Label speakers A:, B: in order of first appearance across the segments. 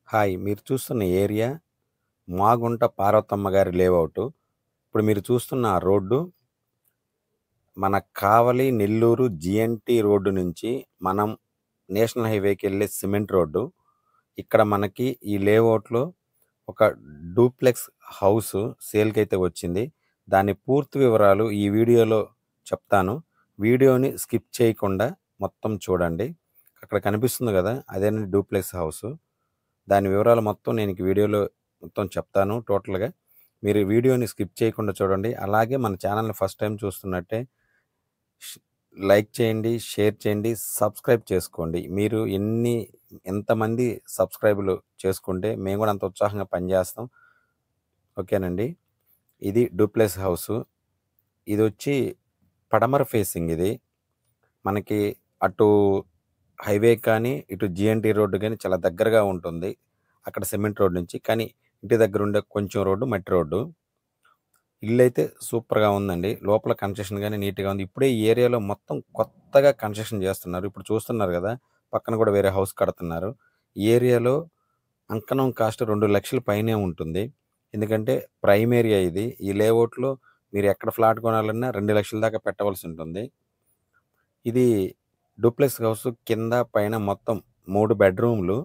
A: Hi! మీరు చూస్తున్న area Magunta Parvathamma గారి లేఅవుటు. ఇప్పుడు మీరు చూస్తున్న ఆ రోడ్డు మన కావలి, నెల్లూరు జీఎన్టీ రోడ్డు నుంచి మనం నేషనల్ హైవేకెళ్ళే సిమెంట్ రోడ్డు. ఇక్కడ మనకి ఈ లేఅవుట్‌లో ఒక డూప్లెక్స్ హౌసు సేల్‌కైతే వచ్చింది. దాని పూర్తి వివరాలు ఈ వీడియోలో చెప్తాను. వీడియోని స్కిప్ చేయకుండా మొత్తం చూడండి. అక్కడ కనిపిస్తుంది గదా! అదేనండి డూప్లెక్స్ హౌసు. దాని వివరాలు మొత్తం నేను ఈ వీడియోలో మొత్తం చెప్తాను టోటల్‌గా. మీరు ఈ వీడియోని స్కిప్ చేయకుండా చూడండి. అలాగే మన ఛానెల్‌ని ఫస్ట్ టైమ్ చూస్తున్నట్టే ష్ లైక్ చేయండి, షేర్ చేయండి, సబ్స్క్రైబ్ చేసుకోండి. మీరు ఎంతమంది సబ్స్క్రైబులు చేసుకుంటే మేము గూడా అంత ఉత్సాహంగా పనిజేస్తాం. ఓకేనండి. ఇది డూప్లెక్స్ హౌసు. ఇదొచ్చి పడమర ఫేసింగ్ ఇది. మనకి అటు హైవే కానీ, ఇటు జీఎన్టీ రోడ్డు గాని చాలా దగ్గరగా ఉంటుంది. అక్కడ సిమెంట్ రోడ్ నుంచి. కానీ ఇంటి దగ్గరుండే కొంచెం రోడ్డు మట్టి రోడ్డు. ఇల్లైతే సూపర్‌గా ఉందండి. లోపల కన్స్ట్రక్షన్ గాని నీట్‌గా ఉంది. ఇప్పుడే ఈ ఏరియాలో మొత్తం కొత్తగా కన్స్ట్రక్షన్ జేస్తున్నారు. ఇప్పుడు చూస్తున్నారు గదా! పక్కన గూడా వేరే హౌస్ కడుతున్నారు. ఈ ఏరియాలో అంకణం కాస్ట్ 2,00,000 పైనే ఉంటుంది. ఎందుకంటే ప్రైమ్ ఏరియా ఇది. ఈ లేఅవుట్‌లో మీరు ఎక్కడ ఫ్లాట్ కొనాలన్నా 2,00,000 దాకా పెట్టవలసుంటుంది. ఇది డూప్లెక్స్ హౌస్ కింద, పైన మొత్తం 3 బెడ్‌రూమ్‌లు,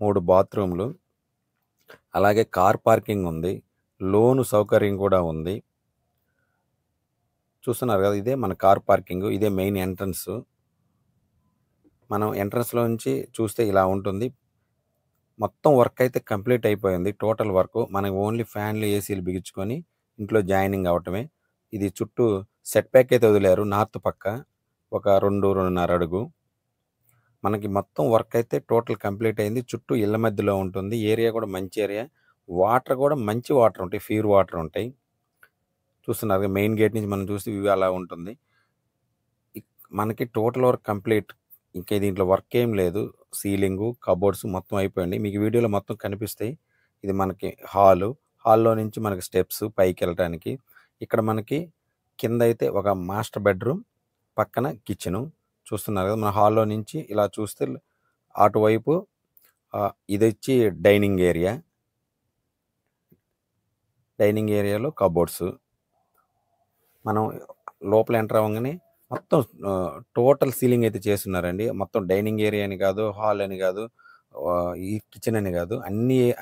A: 3 బాత్రూమ్‌లు, అలాగే కార్ పార్కింగ్ ఉంది. లోను సౌకర్యం కూడా ఉంది. చూస్తున్నారు గదా! ఇదే మన కార్ పార్కింగు. ఇదే మెయిన్ ఎంట్రన్సు. మనం ఎంట్రన్స్‌లో నుంచి చూస్తే ఇలా ఉంటుంది. మొత్తం వర్క్ అయితే కంప్లీట్ అయిపోయింది. Total work. మనకు ఓన్లీ ఫ్యాన్‌లు, ఏసీలు బిగించుకొని ఇంట్లో జాయినింగ్ అవ్వటమే. ఇది చుట్టూ సెట్ బ్యాక్ అయితే వదిలారు నార్త్ పక్క. ఒక 2, 2.5 అడుగు. మనకి మొత్తం వర్క్ అయితే టోటల్ కంప్లీట్ అయింది. చుట్టూ ఇళ్ళ మధ్యలో ఉంటుంది. ఏరియా కూడా మంచి ఏరియా. వాటర్ కూడా మంచి వాటర్ ఉంటాయి. ప్యూర్ వాటర్ ఉంటాయి. చూస్తున్నారుగా మెయిన్ గేట్ నుంచి మనం చూస్తే వ్యూ అలా ఉంటుంది. మనకి టోటల్ వర్క్ కంప్లీట్. ఇంకా దీంట్లో వర్క్ ఏం లేదు. సీలింగు, కబోర్డ్స్ మొత్తం అయిపోయింది. మీకు వీడియోలో మొత్తం కనిపిస్తాయి. ఇది మనకి హాలు. హాల్‌లో నుంచి మనకి స్టెప్స్ పైకెళ్ళటానికి. ఇక్కడ మనకి కిందయితే ఒక మాస్టర్ బెడ్‌రూమ్, పక్కన కిచెను. చూస్తున్నారు కదా! మన హాల్‌లో నుంచి ఇలా చూస్తే అటువైపు ఇదొచ్చి డైనింగ్ ఏరియా. డైనింగ్ ఏరియాలో కబోర్డ్స్. మనం లోపల ఎంటర్ అవ్వంగానే మొత్తం టోటల్ సీలింగ్ అయితే చేసున్నారండి. మొత్తం డైనింగ్ ఏరియా అని కాదు, హాల్ అని కాదు, ఈ కిచెన్ అని కాదు.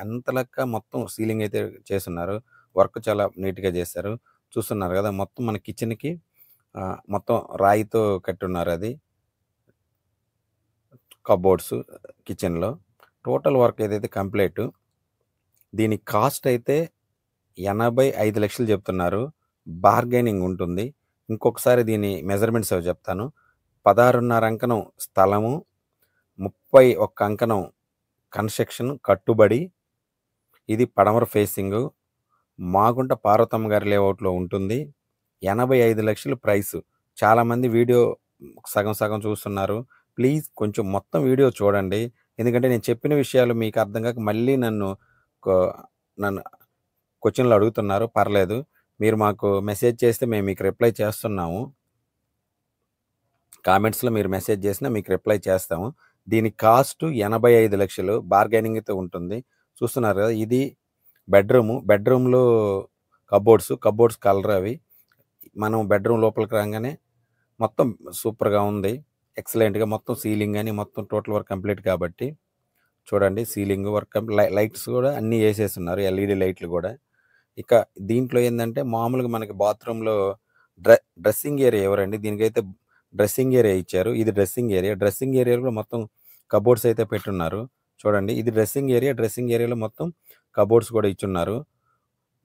A: అంతలక్క మొత్తం సీలింగ్ అయితే చేసున్నారు. వర్క్ చాలా నీట్‌గా చేశారు. చూస్తున్నారు కదా! మొత్తం మన కిచెన్‌కి మొత్తం రాయితో కట్టున్నారది. కబోర్డ్స్ కిచెన్‌లో. టోటల్ వర్క్ ఏదైతే కంప్లీటు. దీని కాస్ట్ అయితే 85,00,000 చెప్తున్నారు. బార్గెనింగ్ ఉంటుంది. ఇంకొకసారి దీని మెజర్‌మెంట్స్ అవి చెప్తాను. 16.5 అంకణం స్థలము, 31 అంకణం కన్‌స్ట్రక్షన్ కట్టుబడి. ఇది పడమర ఫేసింగు. మాగుంట పార్వతమ్మ గారి లేఅవుట్‌లో ఉంటుంది. 85,00,000 ప్రైసు. చాలామంది వీడియో సగం సగం చూస్తున్నారు. ప్లీజ్ కొంచెం మొత్తం వీడియో చూడండి. ఎందుకంటే నేను చెప్పిన విషయాలు మీకు అర్థం కాక మళ్ళీ కొ నన్ను క్వెషన్‌లు అడుగుతున్నారు. పర్లేదు. మీరు మాకు మెసేజ్ చేస్తే మేము మీకు రిప్లై చేస్తున్నాము. కామెంట్స్‌లో మీరు మెసేజ్ చేసినా మీకు రిప్లై చేస్తాము. దీని కాస్టు 85,00,000 బార్గెనింగ్‌తో ఉంటుంది. చూస్తున్నారు కదా! ఇది బెడ్‌రూము. బెడ్‌రూమ్‌లో కబోర్డ్స్ కలర్ అవి. మనం బెడ్‌రూమ్ లోపలికి రాంగానే మొత్తం సూపర్‌గా ఉంది. ఎక్సలెంట్‌గా మొత్తం సీలింగ్ గాని మొత్తం టోటల్ వర్క్ కంప్లీట్ కాబట్టి చూడండి సీలింగ్ వర్క్ లైట్స్ కూడా అన్నీ ఏసేసున్నారు. ఎల్ఈడీ లైట్లు గూడా. ఇక దీంట్లో ఏందంటే మామూలుగా మనకి బాత్రూమ్‌లో డ్రెస్సింగ్ ఏరియా ఇవ్వరండి. దీనికైతే డ్రెస్సింగ్ ఏరియా ఇచ్చారు. ఇది డ్రెస్సింగ్ ఏరియా. డ్రెస్సింగ్ ఏరియాలో కూడా మొత్తం కబోర్డ్స్ అయితే పెట్టున్నారు. చూడండి ఇది డ్రెస్సింగ్ ఏరియా. డ్రెస్సింగ్ ఏరియాలో మొత్తం కబోర్డ్స్ కూడా ఇచ్చున్నారు.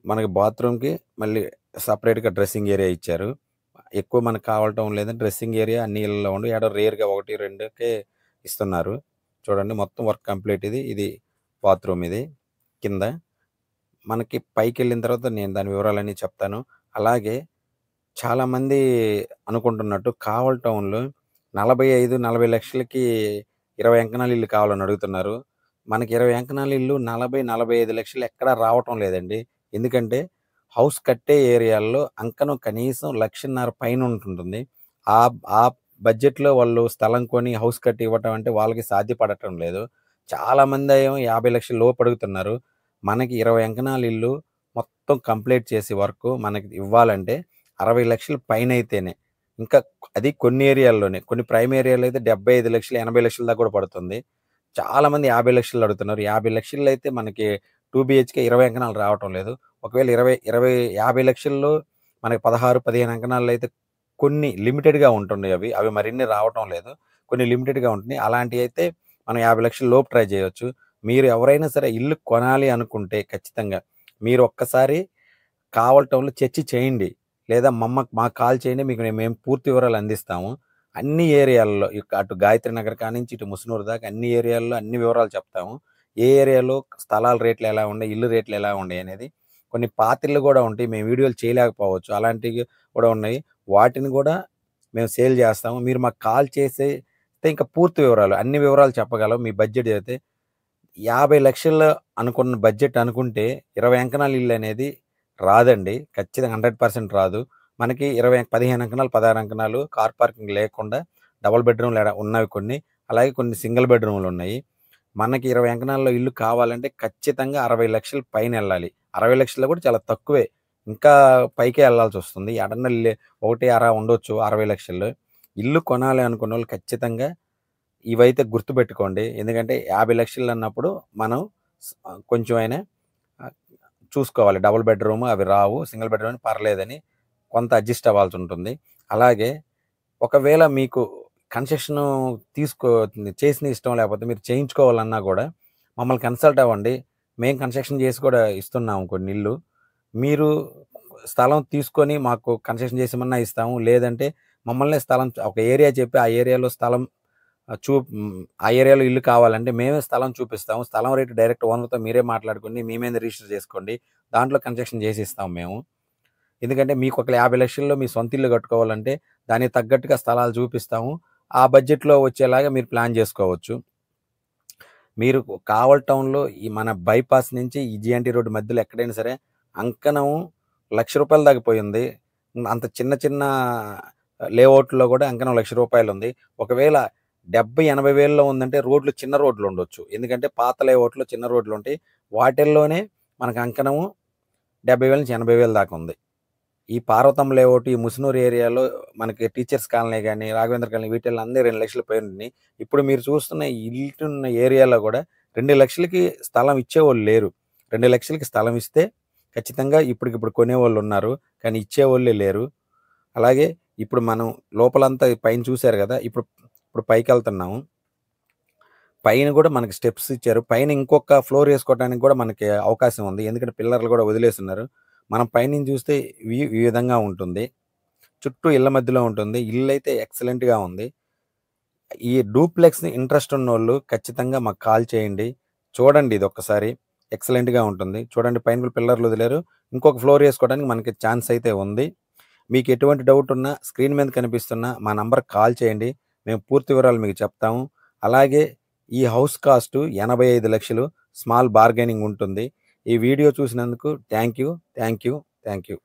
A: మనకి బాత్రూమ్‌కి మళ్ళీ సెపరేట్‌గా డ్రెస్సింగ్ ఏరియా ఇచ్చారు. ఎక్కువ మనకు కావటం లేదంటే డ్రెస్సింగ్ ఏరియా అన్ని ఇళ్లలో ఉండవు. ఏడో రేర్‌గా 1, 2కే ఇస్తున్నారు. చూడండి మొత్తం వర్క్ కంప్లీట్ ఇది. ఇది బాత్రూమ్ ఇది కింద. మనకి పైకెళ్ళిన తర్వాత నేను దాని వివరాలన్నీ చెప్తాను. అలాగే చాలామంది అనుకుంటున్నట్టు కావలి టౌన్‌లో 45, 40,00,000కి 20 అంకణాల ఇల్లు కావాలని అడుగుతున్నారు. మనకి 20 అంకణాల ఇల్లు 40, 45,00,000 ఎక్కడా రావటం లేదండి. ఎందుకంటే హౌస్ కట్టే ఏరియాల్లో అంకణం కనీసం 1,50,000 పైన ఉంటుంటుంది. ఆ ఆ బడ్జెట్‌లో వాళ్ళు స్థలం కొని హౌస్ కట్టి ఇవ్వటం అంటే వాళ్ళకి సాధ్యపడటం లేదు. చాలామంది ఏమో 50,00,000 లోపు అడుగుతున్నారు. మనకి 20 అంకణాల ఇల్లు మొత్తం కంప్లీట్ చేసి వర్కు మనకి ఇవ్వాలంటే 60,00,000 పైనైతేనే. ఇంకా అది కొన్ని ఏరియాల్లోనే. కొన్ని ప్రైమ్ ఏరియాలో అయితే 75,00,000, 80,00,000 దాకా కూడా పడుతుంది. చాలామంది 50,00,000 అడుగుతున్నారు. 50,00,000 అయితే మనకి 2 బీహెచ్‌కే 20 అంకణాలు రావటం లేదు. ఒకవేళ 50,00,000లో మనకి 16, 15 అంకణాల్లో అయితే కొన్ని లిమిటెడ్‌గా ఉంటున్నాయి అవి. అవి మరిన్ని రావటం లేదు. కొన్ని లిమిటెడ్‌గా ఉంటున్నాయి. అలాంటియైతే మనం 50,00,000 లోపు ట్రై చేయొచ్చు. మీరు ఎవరైనా సరే ఇల్లు కొనాలి అనుకుంటే ఖచ్చితంగా మీరు ఒక్కసారి కావల్ టౌన్‌లో చర్చ చేయండి. లేదా మాకు కాల్ చేయండి. మీకు మేము పూర్తి వివరాలు అందిస్తాము. అన్ని ఏరియాల్లో అటు గాయత్రి నగర్ కానించి ఇటు ముసునూరు దాకా అన్ని ఏరియాల్లో అన్ని వివరాలు చెప్తాము. ఏ ఏరియాలో స్థలాల రేట్లు ఎలా ఉన్నాయి, ఇల్లు రేట్లు ఎలా ఉన్నాయి అనేది. కొన్ని పాతిళ్ళు కూడా ఉంటాయి. మేము వీడియోలు చేయలేకపోవచ్చు. అలాంటివి కూడా ఉన్నాయి. వాటిని కూడా మేము సేల్ చేస్తాము. మీరు మాకు కాల్ చేస్తే ఇంకా పూర్తి వివరాలు, అన్ని వివరాలు చెప్పగలం. మీ బడ్జెట్ అయితే 50,00,000 అనుకున్న బడ్జెట్ అనుకుంటే 20 అంకణాల ఇల్లు అనేది రాదండి. ఖచ్చితంగా 100% రాదు. మనకి 15 అంకణాలు, 16 అంకణాలు కార్ పార్కింగ్ లేకుండా డబుల్ బెడ్‌రూమ్‌లు ఉన్నవి కొన్ని. అలాగే కొన్ని సింగిల్ బెడ్‌రూమ్‌లున్నాయి. మనకి 20 అంకణాల్లో ఇల్లు కావాలంటే ఖచ్చితంగా 60,00,000 పైనెళ్ళాలి. 60,00,000లో కూడా చాలా తక్కువే. ఇంకా పైకే ఎళ్ళాల్సొస్తుంది. ఎడన్నా 1 అరా ఉండొచ్చు 60,00,000. ఇల్లు కొనాలి అనుకున్నోళ్ళు ఖచ్చితంగా ఇవైతే గుర్తుపెట్టుకోండి. ఎందుకంటే 50,00,000 అన్నప్పుడు మనం కొంచెం అయినా ఆహ్, చూసుకోవాలి. డబుల్ బెడ్‌రూమ్ అవి రావు. సింగిల్ బెడ్‌రూమ్ పర్లేదని కొంత అడ్జస్ట్ అవ్వాల్సుంటుంది. అలాగే ఒకవేళ మీకు కన్సెషను తీసుకో చేసిన ఇష్టం లేకపోతే మీరు చేయించుకోవాలన్నా గూడా మమ్మల్ని కన్సల్ట్ అవ్వండి. మేము కన్స్ట్రక్షన్ చేసి కూడా ఇస్తున్నాము కొన్ని ఇల్లు. మీరు స్థలం తీసుకొని మాకు కన్సెషన్ చేసిమన్నా ఇస్తాము. లేదంటే మమ్మల్నే స్థలం ఒక ఏరియా చెప్పి ఆ ఏరియాలో స్థలం ఆ ఏరియాలో ఇల్లు కావాలంటే మేమే స్థలం చూపిస్తాము. స్థలం రేటు డైరెక్ట్ ఓనర్‌తో మీరే మాట్లాడుకొని మీ మీద రిజిస్టర్ చేసుకోండి. దాంట్లో కన్స్ట్రక్షన్ చేసి ఇస్తాం మేము. ఎందుకంటే మీకు ఒక 50,00,000లో మీ సొంత ఇల్లు కట్టుకోవాలంటే దానికి తగ్గట్టుగా స్థలాలు చూపిస్తాము. ఆ బడ్జెట్‌లో వచ్చేలాగా మీరు ప్లాన్ చేసుకోవచ్చు. మీరు కావల్ టౌన్‌లో ఈ మన బైపాస్ నుంచి ఈ జీఎన్టీ రోడ్ మధ్యలో ఎక్కడైనా సరే అంకణం రూ. 1,00,000 దాకా పోయింది. అంత చిన్న చిన్న లేఅవుట్‌లో కూడా అంకణం రూ. 1,00,000 ఉంది. ఒకవేళ 70, 80 వేలలో ఉందంటే రోడ్లు చిన్న రోడ్లు ఉండొచ్చు. ఎందుకంటే పాత లేఅవుట్‌లో చిన్న రోడ్లు ఉంటాయి. వాటిల్లోనే మనకు అంకణము 70,000-80,000 దాకా ఉంది. ఈ పార్వతమ్మ లేఅవుట్, ఈ ముసునూరు ఏరియాలో మనకి టీచర్స్ కాలనీ గాని, రాఘవేంద్ర కాలనీ వీటిల్లో అన్నీ 2,00,000 పైనున్నాయి. ఇప్పుడు మీరు చూస్తున్న ఈ ఇల్లున్న ఏరియాలో గూడా 2,00,000కి స్థలం ఇచ్చేవాళ్ళు లేరు. 2,00,000కి స్థలం ఇస్తే ఖచ్చితంగా ఇప్పటికిప్పుడు కొనేవాళ్ళున్నారు. కానీ ఇచ్చేవాళ్ళే లేరు. అలాగే ఇప్పుడు మనం లోపలంతా పైన చూసారు గదా! ఇప్పుడు ఇప్పుడు పైకెళ్తున్నాము. పైన గూడా మనకి స్టెప్స్ ఇచ్చారు. పైన ఇంకొక ఫ్లోర్ ఏసుకోవడానికి గూడా మనకి అవకాశం ఉంది. ఎందుకంటే పిల్లర్లు గూడా వదిలేసున్నారు. మనం పైనుంచి చూస్తే ఈ విధంగా ఉంటుంది. చుట్టూ ఇళ్ళ మధ్యలో ఉంటుంది. ఇల్లైతే ఎక్సలెంట్‌గా ఉంది. ఈ డూప్లెక్స్ ఇంట్రెస్ట్ ఉన్నోళ్ళు ఖచ్చితంగా మాకు కాల్ చేయండి. చూడండి ఇదొక్కసారి. ఎక్సలెంట్‌గా ఉంటుంది. చూడండి పైన కూడా పిల్లర్లు వదిలారు. ఇంకొక ఫ్లోర్ ఏసుకోవడానికి మనకి ఛాన్స్ అయితే ఉంది. మీకు ఎటువంటి డౌట్ ఉన్నా స్క్రీన్ మీద కనిపిస్తున్న మా నంబర్‌కి కాల్ చేయండి. మేము పూర్తి వివరాలు మీకు చెప్తాము. అలాగే ఈ హౌస్ కాస్ట్ 85,00,000 స్మాల్ బార్గెనింగ్ ఉంటుంది. ఈ వీడియో చూసినందుకు thank you. Thank you. Thank you.